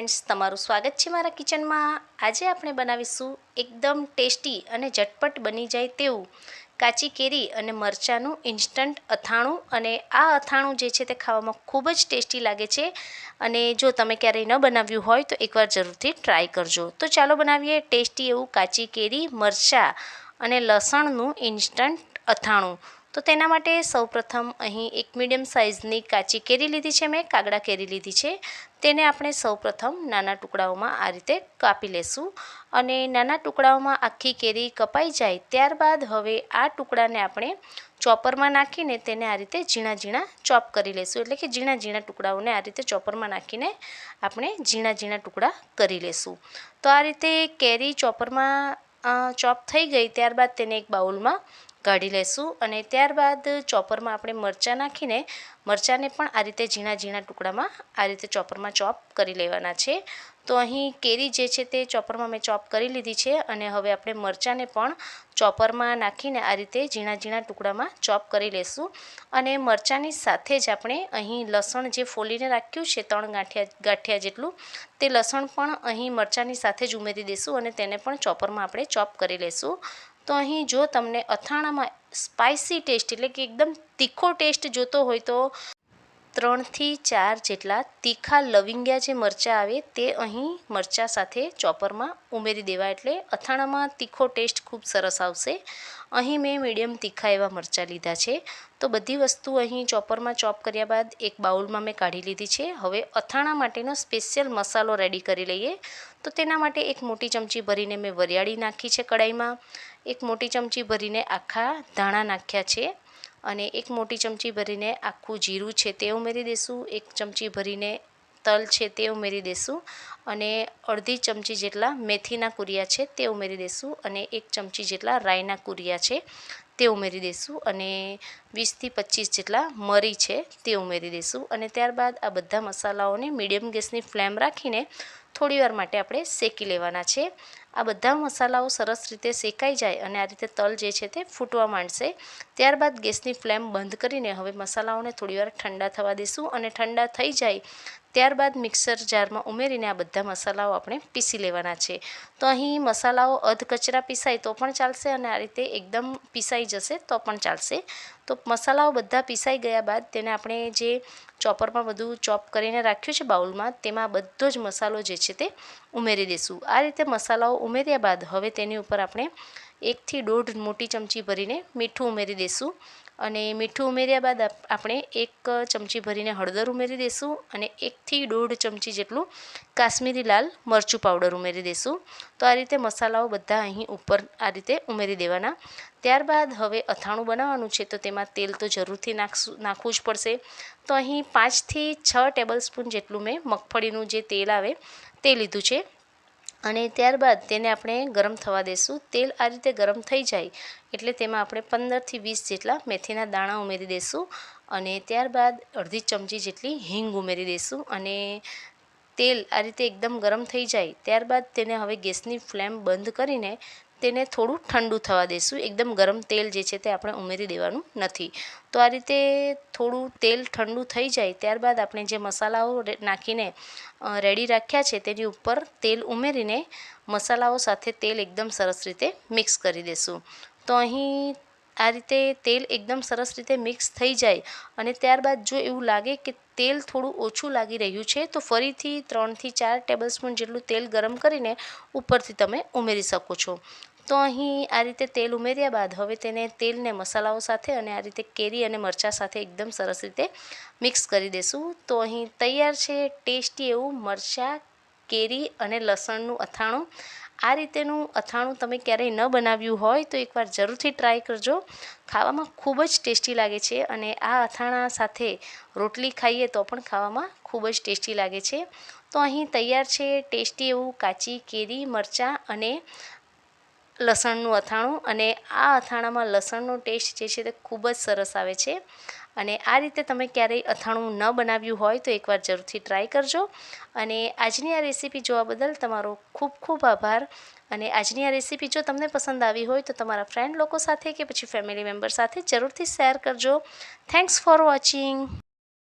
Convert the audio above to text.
Friends, તમારું સ્વાગત છે મારા કિચનમાં। આજે આપણે બનાવીશું એકદમ ટેસ્ટી અને ઝટપટ બની જાય તેવું કાચી કેરી અને મરચાંનું ઇન્સ્ટન્ટ અથાણું। અને આ અથાણું જે છે તે ખાવામાં ખૂબ જ ટેસ્ટી લાગે છે અને જો તમે ક્યારેય ન બનાવ્યું હોય તો એકવાર જરૂરથી ટ્રાય કરજો। તો ચાલો બનાવીએ ટેસ્ટી એવું કાચી કેરી, મરચાં અને લસણનું ઇન્સ્ટન્ટ અથાણું। તો તેના માટે સૌપ્રથમ અહીં એક મીડિયમ સાઇઝની કાચી કેરી લીધી છે, મેં કાગડા કેરી લીધી છે। તેને આપણે સૌપ્રથમ નાના ટુકડાઓમાં આ રીતે કાપી લેશું અને નાના ટુકડાઓમાં આખી કેરી કપાઈ જાય ત્યારબાદ હવે આ ટુકડાને આપણે ચોપરમાં નાખીને તેને આ રીતે ઝીણા ઝીણા ચોપ કરી લેશું। એટલે કે ઝીણા ઝીણા ટુકડાઓને આ રીતે ચોપરમાં નાખીને આપણે ઝીણા ઝીણા ટુકડા કરી લેશું। તો આ રીતે કેરી ચોપરમાં ચોપ થઈ ગઈ ત્યારબાદ તેને એક બાઉલમાં કાઢી લેશું અને ત્યારબાદ ચોપરમાં આપણે મરચાં નાખીને મરચાંને પણ આ રીતે ઝીણા ઝીણા ટુકડામાં આ રીતે ચોપરમાં ચોપ કરી લેવાના છે। તો અહીં કેરી જે છે તે ચોપરમાં મેં ચોપ કરી લીધી છે અને હવે આપણે મરચાંને પણ ચોપરમાં નાખીને આ રીતે ઝીણા ઝીણા ટુકડામાં ચોપ કરી લેશું અને મરચાંની સાથે જ આપણે અહીં લસણ જે ફોલીને રાખ્યું છે 3 ગાંઠિયા જેટલું, તે લસણ પણ અહીં મરચાંની સાથે જ ઉમેરી દઈશું અને તેને પણ ચોપરમાં આપણે ચોપ કરી લેશું। તો અહીં જો તમને અથાણામાં સ્પાઇસી ટેસ્ટ એટલે કે એકદમ તીખો ટેસ્ટ જોતો હોય તો 3 થી 4 જેટલા તીખા લવિંગિયા જે મરચાં આવે તે અહીં મરચાં સાથે ચોપરમાં ઉમેરી દેવા, એટલે અથાણામાં તીખો ટેસ્ટ ખૂબ સરસ આવશે। અહીં મેં મીડિયમ તીખા એવા મરચાં લીધા છે। તો બધી વસ્તુ અહીં ચોપરમાં ચોપ કર્યા બાદ એક બાઉલમાં મેં કાઢી લીધી છે। હવે અથાણા માટેનો સ્પેશિયલ મસાલો રેડી કરી લઈએ। તો તેના માટે એક મોટી ચમચી ભરીને મેં વરિયાળી નાખી છે કડાઈમાં, એક મોટી ચમચી ભરીને આખા ધાણા નાખ્યા છે અને એક મોટી ચમચી ભરીને આખું જીરું છે તે ઉમેરી દઈશું, એક ચમચી ભરીને તલ છે તે ઉમેરી દઈશું અને અડધી ચમચી જેટલા મેથીના કુરિયા છે તે ઉમેરી દઈશું અને એક ચમચી જેટલા રાઈના કુરિયા છે તે ઉમેરી દઈશું અને 20 થી 25 જેટલા મરી છે તે ઉમેરી દઈશું અને ત્યારબાદ આ બધા મસાલાઓને મીડિયમ ગેસની ફ્લેમ રાખીને થોડીવાર માટે આપણે શેકી લેવાના છે। આ બધા મસાલાઓ સરસ રીતે શેકાઈ જાય અને આ રીતે તલ જે છે તે ફૂટવા માંડશે ત્યારબાદ ગેસની ફ્લેમ બંધ કરીને હવે મસાલાઓને થોડીવાર ઠંડા થવા દઈશું અને ઠંડા થઈ જાય ત્યારબાદ મિક્સર જારમાં ઉમેરીને આ બધા મસાલાઓ આપણે પીસી લેવાના છે। તો અહીં મસાલાઓ અધકચરા પીસાય તો પણ ચાલશે અને આ રીતે એકદમ પીસાઈ જશે તો પણ ચાલશે। તો મસાલાઓ બધા પીસાઈ ગયા બાદ તેને આપણે જે ચોપરમાં બધું ચોપ કરીને રાખ્યું છે બાઉલમાં, તેમાં બધો જ મસાલો જે છે તે ઉમેરી દઈશું। આ રીતે મસાલાઓ ઉમેર્યા બાદ હવે તેની ઉપર આપણે 1 થી 1.5 મોટી ચમચી ભરીને મીઠું ઉમેરી દઈશું અને મીઠું ઉમેર્યા બાદ આપણે 1 ચમચી ભરીને હળદર ઉમેરી દઈશું અને 1 થી 1.5 ચમચી જેટલું કાશ્મીરી લાલ મરચું પાવડર ઉમેરી દઈશું। તો આ રીતે મસાલાઓ બધા અહીં ઉપર આ રીતે ઉમેરી દેવાના। ત્યારબાદ હવે અથાણું બનાવવાનું છે તો તેમાં તેલ તો જરૂરથી નાખવું જ પડશે। તો અહીં 5 થી 6 ટેબલ સ્પૂન જેટલું મેં મગફળીનું જે તેલ આવે તે લીધું છે અને ત્યારબાદ તેને આપણે ગરમ થવા દઈશું। તેલ આ રીતે ગરમ થઈ જાય એટલે તેમાં આપણે 15 થી 20 જેટલા મેથીના દાણા ઉમેરી દઈશું અને ત્યારબાદ અડધી ચમચી જેટલી હિંગ ઉમેરી દઈશું અને તેલ આ રીતે એકદમ ગરમ થઈ જાય ત્યારબાદ તેને હવે ગેસની ફ્લેમ બંધ કરીને તેને થોડું ઠંડુ થવા દઈશું। એકદમ ગરમ તેલ જે છે તે આપણે ઉમેરી દેવાનું નથી। તો આ રીતે થોડું તેલ ઠંડુ થઈ જાય ત્યારબાદ આપણે જે મસાલાઓ નાખીને રેડી રાખ્યા છે તેની ઉપર તેલ ઉમેરીને મસાલાઓ સાથે તેલ એકદમ સરસ રીતે મિક્સ કરી દઈશું। તો અહીં આ રીતે તેલ એકદમ સરસ રીતે મિક્સ થઈ જાય અને ત્યારબાદ જો એવું લાગે કે તેલ થોડું ઓછું લાગી રહ્યું છે તો ફરીથી 3 થી 4 ટેબલ સ્પૂન જેટલું તેલ ગરમ કરીને ઉપરથી તમે ઉમેરી શકો છો। તો અહીં આ રીતે તેલ ઉમેર્યા બાદ હવે તેને તેલને મસાલાઓ સાથે અને આ રીતે કેરી અને મરચાં સાથે એકદમ સરસ રીતે મિક્સ કરી દઈશું। તો અહીં તૈયાર છે ટેસ્ટી એવું મરચાં, કેરી અને લસણનું અથાણું। આ રીતેનું અથાણું તમે ક્યારેય ન બનાવ્યું હોય તો એકવાર જરૂરથી ટ્રાય કરજો, ખાવામાં ખૂબ જ ટેસ્ટી લાગે છે અને આ અથાણા સાથે રોટલી ખાઈએ તો પણ ખાવામાં ખૂબ જ ટેસ્ટી લાગે છે। તો અહીં તૈયાર છે ટેસ્ટી એવું કાચી કેરી, મરચાં અને લસણનું અથાણું અને આ અથાણામાં લસણનો ટેસ્ટ જે છે તે ખૂબ જ સરસ આવે છે અને આ રીતે તમે ક્યારેય અથાણું ન બનાવ્યું હોય તો એકવાર જરૂરથી ટ્રાય કરજો અને આજની આ રેસીપી જોવા બદલ તમારો ખૂબ ખૂબ આભાર। અને આજની આ રેસીપી જો તમને પસંદ આવી હોય તો તમારા ફ્રેન્ડ લોકો સાથે કે પછી ફેમિલી મેમ્બર સાથે જરૂરથી શેર કરજો। Thanks for watching.